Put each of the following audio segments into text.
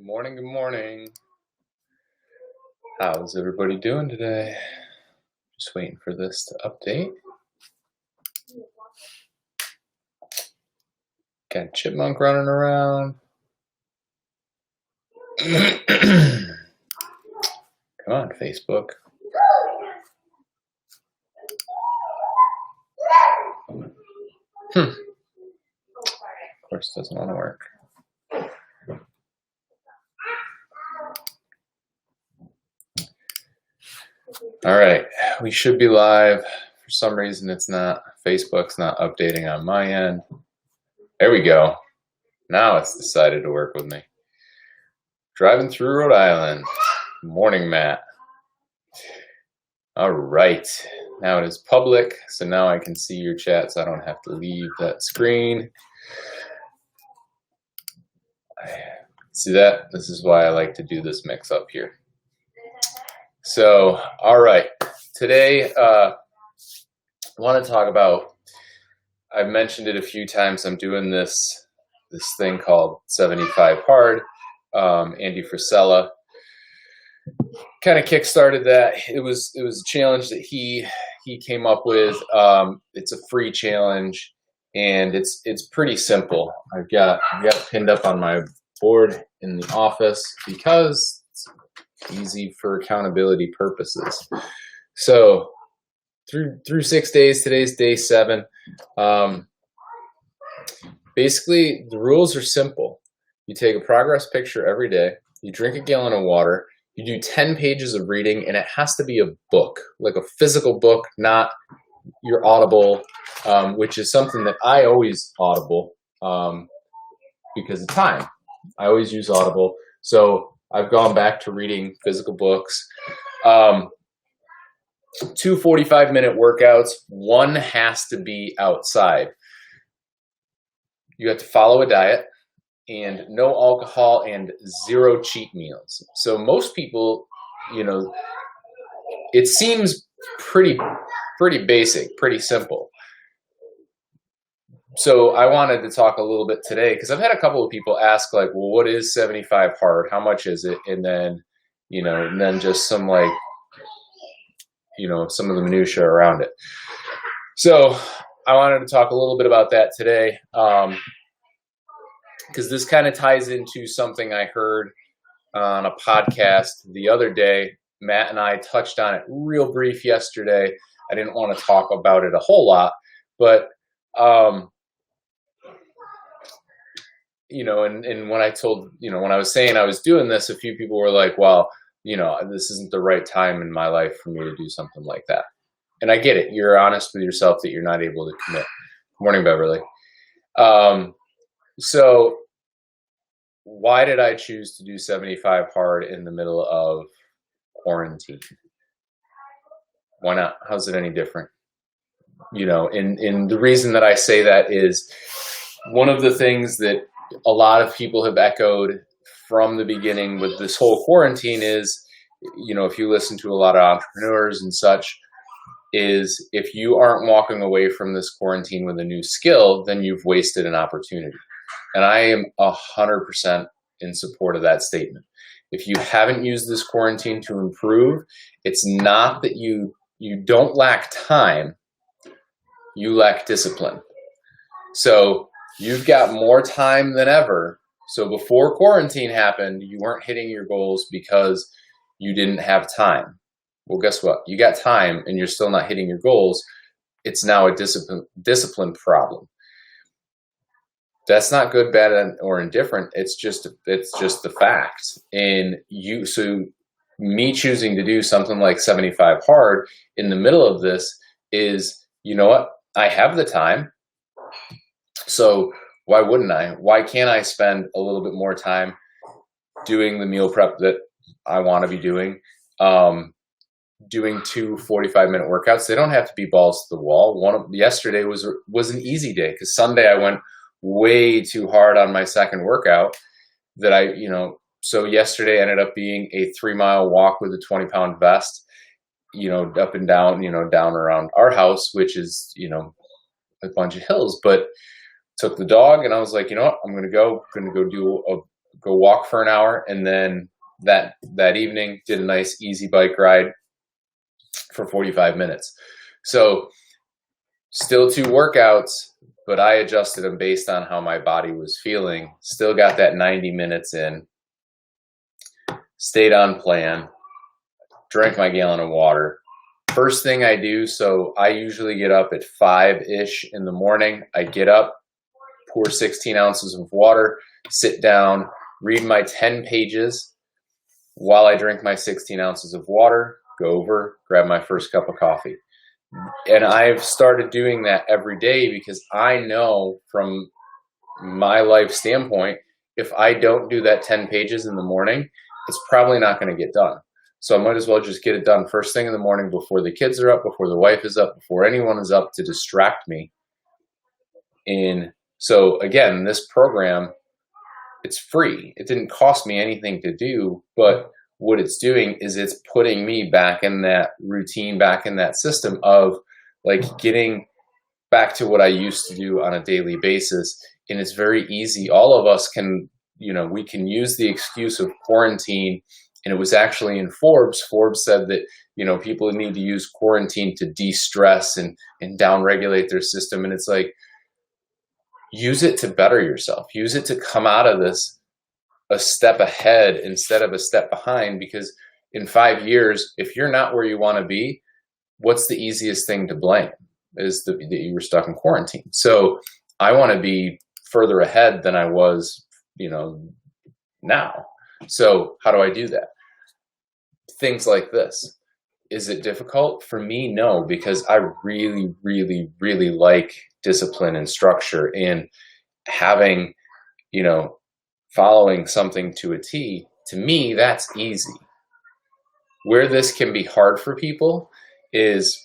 Good morning, good morning. How's everybody doing today? Just waiting for this to update. Got Chipmunk running around. Come on, Facebook. Of course, doesn't want to work. All right, we should be live. For some reason, it's not. Facebook's not updating on my end. There we go. Now it's decided to work with me. Driving through Rhode Island. Morning, Matt. All right. Now it is public, so now I can see your chat, so I don't have to leave that screen. See that? This is why I like to do this mix up here. So, all right. Today, I want to talk about, I've mentioned it a few times, I'm doing this thing called 75 Hard. Andy Frisella kind of kickstarted that. It was a challenge that he came up with. It's a free challenge, and it's pretty simple. I've got it pinned up on my board in the office because it's easy for accountability purposes. So through 6 days, today's day 7. Basically, the rules are simple. You take a progress picture every day. You drink a gallon of water. You do 10 pages of reading, and it has to be a book, like a physical book, not your Audible, which is something that I always Audible because of time. I always use Audible. So I've gone back to reading physical books. 2 45-minute workouts. One has to be outside. You have to follow a diet and no alcohol and 0 cheat meals. So most people, it seems pretty basic, pretty simple. So I wanted to talk a little bit today because I've had a couple of people ask, like, well, what is 75 hard? How much is it? And then, and then just some some of the minutia around it. So I wanted to talk a little bit about that today. Because this kind of ties into something I heard on a podcast the other day. Matt and I touched on it real brief yesterday. I didn't want to talk about it a whole lot, but and when I told, when I was saying I was doing this, a few people were like, well, this isn't the right time in my life for me to do something like that. And I get it. You're honest with yourself that you're not able to commit. Good morning, Beverly. So why did I choose to do 75 hard in the middle of quarantine? Why not? How's it any different? And the reason that I say that is one of the things that a lot of people have echoed from the beginning with this whole quarantine is, if you listen to a lot of entrepreneurs and such, is if you aren't walking away from this quarantine with a new skill, then you've wasted an opportunity. And I am 100% in support of that statement. If you haven't used this quarantine to improve, it's not that you don't lack time, you lack discipline. So you've got more time than ever. So before quarantine happened, you weren't hitting your goals because you didn't have time. Well, guess what? You got time and you're still not hitting your goals. It's now a discipline problem. That's not good, bad, or indifferent. It's just the fact. And so me choosing to do something like 75 hard in the middle of this is, you know what? I have the time. So why wouldn't I? Why can't I spend a little bit more time doing the meal prep that I want to be doing? Doing 2 45-minute workouts. They don't have to be balls to the wall. Yesterday was an easy day because Sunday I went way too hard on my second workout that so yesterday ended up being a 3-mile walk with a 20-pound vest, up and down, down around our house, which is, a bunch of hills, but took the dog and I was like, I'm going to go do go walk for an hour, and then that evening did a nice easy bike ride for 45 minutes. So still 2 workouts, but I adjusted them based on how my body was feeling. Still got that 90 minutes in, stayed on plan, drank my gallon of water. First thing I do, so I usually get up at 5-ish in the morning. I get up, pour 16 ounces of water, sit down, read my 10 pages while I drink my 16 ounces of water, go over, grab my first cup of coffee. And I've started doing that every day because I know from my life standpoint, if I don't do that 10 pages in the morning, it's probably not going to get done. So I might as well just get it done first thing in the morning before the kids are up, before the wife is up, before anyone is up to distract me. And so again, this program, it's free. It didn't cost me anything to do, but what it's doing is it's putting me back in that routine, back in that system of like getting back to what I used to do on a daily basis. And it's very easy. All of us can, we can use the excuse of quarantine. And it was actually in Forbes. Forbes said that, people need to use quarantine to de-stress and down-regulate their system. And it's like, use it to better yourself. Use it to come out of this a step ahead instead of a step behind, because in 5 years, if you're not where you want to be, what's the easiest thing to blame? Is that you were stuck in quarantine. So I want to be further ahead than I was, now. So how do I do that? Things like this. Is it difficult? For me, no, because I really, really, really like discipline and structure, and having, following something to a T. To me, that's easy. Where this can be hard for people is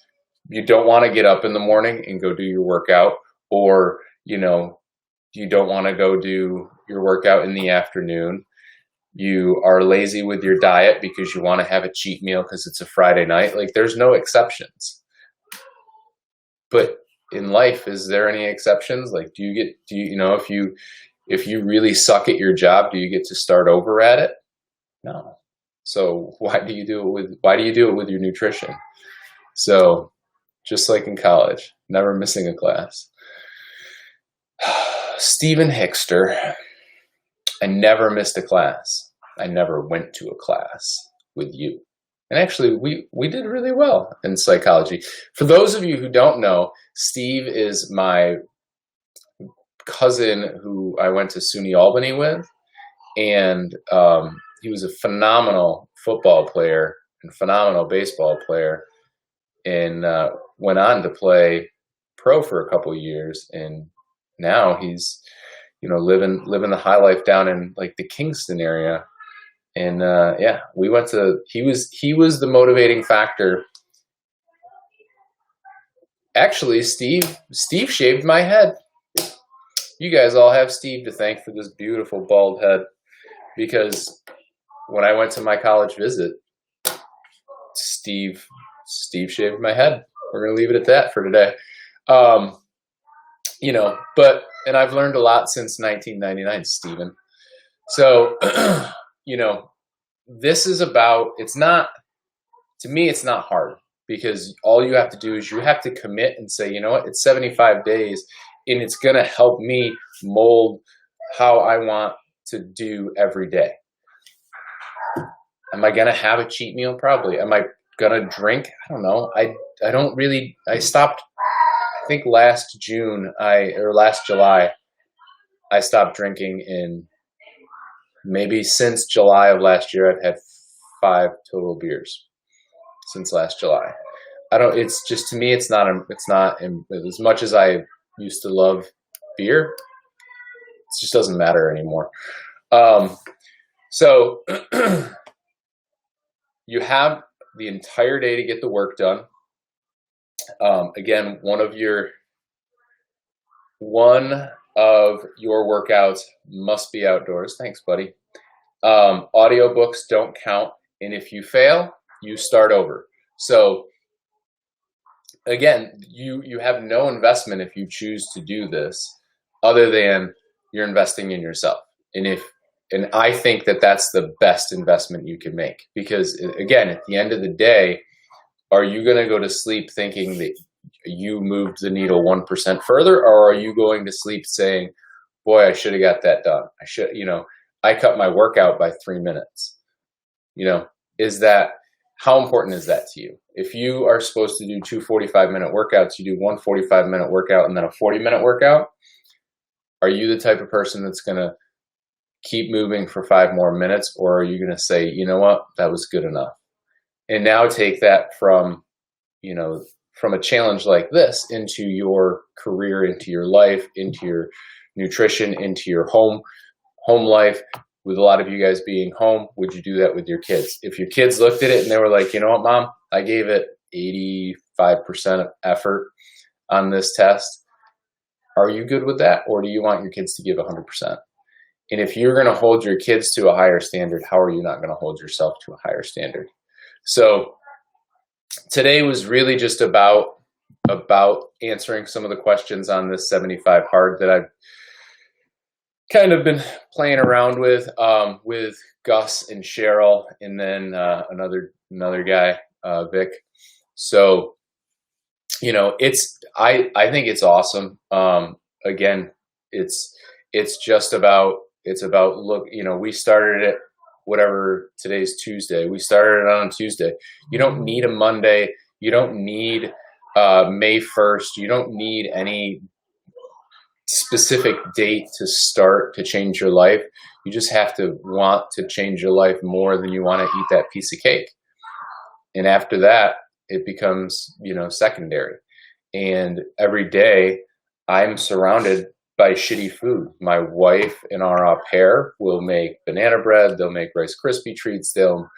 you don't want to get up in the morning and go do your workout, or, you don't want to go do your workout in the afternoon. You are lazy with your diet because you want to have a cheat meal because it's a Friday night. Like, there's no exceptions. But in life, is there any exceptions? Like, if you really suck at your job, do you get to start over at it? No. So why do you do it with your nutrition? So just like in college, never missing a class. Stephen Hickster, I never missed a class. I never went to a class with you. And actually, we did really well in psychology. For those of you who don't know, Steve is my cousin who I went to SUNY Albany with. And he was a phenomenal football player and phenomenal baseball player, and went on to play pro for a couple of years. And now he's, living the high life down in like the Kingston area. And we went to, he was the motivating factor. Actually, Steve shaved my head. You guys all have Steve to thank for this beautiful bald head, because when I went to my college visit, Steve shaved my head. We're going to leave it at that for today. And I've learned a lot since 1999, Stephen. So, this is about, to me, it's not hard, because all you have to do is you have to commit and say, you know what, it's 75 days and it's going to help me mold how I want to do every day. Am I going to have a cheat meal? Probably. Am I going to drink? I don't know. I stopped, I think last July, I stopped drinking. In maybe since July of last year, I've had 5 total beers since last July. It's just, to me, it's not as much as I used to love beer. It just doesn't matter anymore. So you have the entire day to get the work done. Again, one of your workouts must be outdoors. Thanks, buddy. Audiobooks don't count. And if you fail, you start over. So again, you have no investment if you choose to do this, other than you're investing in yourself. And if And I think that that's the best investment you can make, because again, at the end of the day, are you going to go to sleep thinking that you moved the needle 1% further, or are you going to sleep saying, boy, I should have got that done. I should, I cut my workout by 3 minutes. Is that, how important is that to you? If you are supposed to do 2 45-minute workouts, you do 1 45-minute workout and then a 40-minute workout. Are you the type of person that's going to keep moving for 5 more minutes, or are you going to say, you know what, that was good enough? And now take that from a challenge like this into your career, into your life, into your nutrition, into your home life. With a lot of you guys being home, would you do that with your kids? If your kids looked at it and they were like, you know what, Mom, I gave it 85% of effort on this test. Are you good with that? Or do you want your kids to give 100%? And if you're going to hold your kids to a higher standard, how are you not going to hold yourself to a higher standard? So today was really just about answering some of the questions on this 75 hard that I've kind of been playing around with Gus and Cheryl, and then another guy, Vic. So, I think it's awesome. Again, it's about look, we started it, whatever, today's Tuesday. We started it on Tuesday. You don't need a Monday. You don't need May 1st. You don't need any specific date to start to change your life. You just have to want to change your life more than you want to eat that piece of cake. And after that, it becomes, secondary. And every day I'm surrounded by shitty food. My wife and our au pair will make banana bread. They'll make Rice Krispie treats. They'll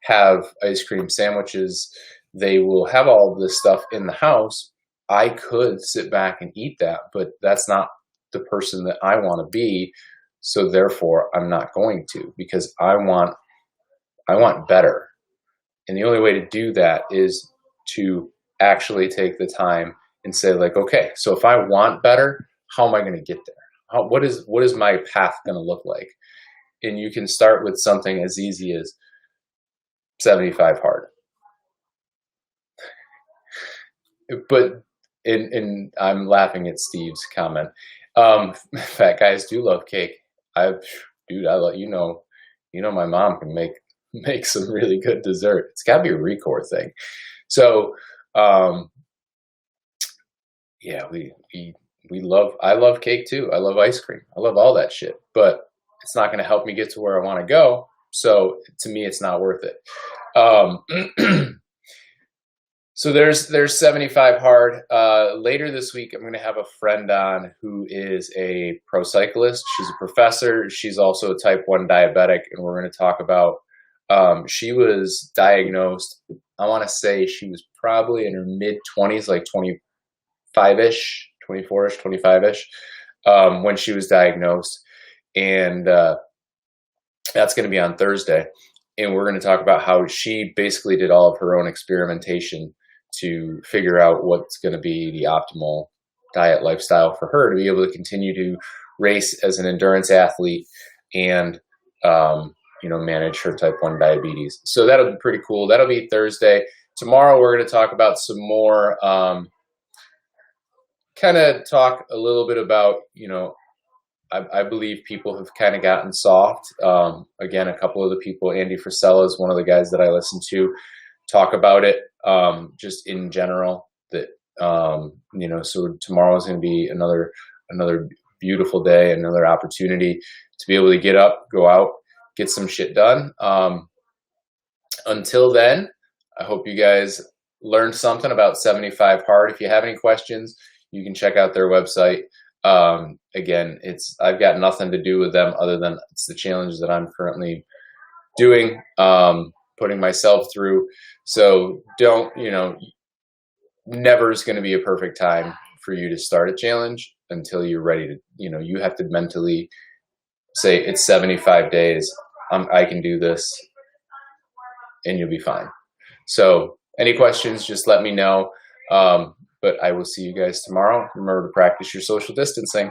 have ice cream sandwiches. They will have all of this stuff in the house. I could sit back and eat that, but that's not the person that I want to be. So therefore I'm not going to, because I want better. And the only way to do that is to actually take the time and say, like, okay, so if I want better, how am I going to get there? What is my path going to look like? And you can start with something as easy as 75 hard. But and I'm laughing at Steve's comment. Fat guys do love cake. I let my mom can make some really good dessert. It's got to be a Recore thing. So, yeah, I love cake too. I love ice cream. I love all that shit, but it's not going to help me get to where I want to go. So to me, it's not worth it. So there's 75 hard. Later this week, I'm going to have a friend on who is a pro cyclist. She's a professor. She's also a type 1 diabetic, and we're going to talk about, she was diagnosed, I want to say she was probably in her mid-20s, like 25-ish, 24-ish, 25-ish, when she was diagnosed. And that's going to be on Thursday. And we're going to talk about how she basically did all of her own experimentation to figure out what's going to be the optimal diet lifestyle for her to be able to continue to race as an endurance athlete and, manage her type 1 diabetes. So that'll be pretty cool. That'll be Thursday. Tomorrow, we're going to talk about some more, kind of talk a little bit about, I believe people have kind of gotten soft. Again, a couple of the people, Andy Frisella is one of the guys that I listen to, talk about it, just in general, that, so tomorrow is going to be another beautiful day, another opportunity to be able to get up, go out, get some shit done. Until then, I hope you guys learned something about 75 hard. If you have any questions, you can check out their website. Again, I've got nothing to do with them other than it's the challenge that I'm currently doing, putting myself through. So never is going to be a perfect time for you to start a challenge until you're ready to, you have to mentally say it's 75 days. I can do this, and you'll be fine. So any questions, just let me know. But I will see you guys tomorrow. Remember to practice your social distancing.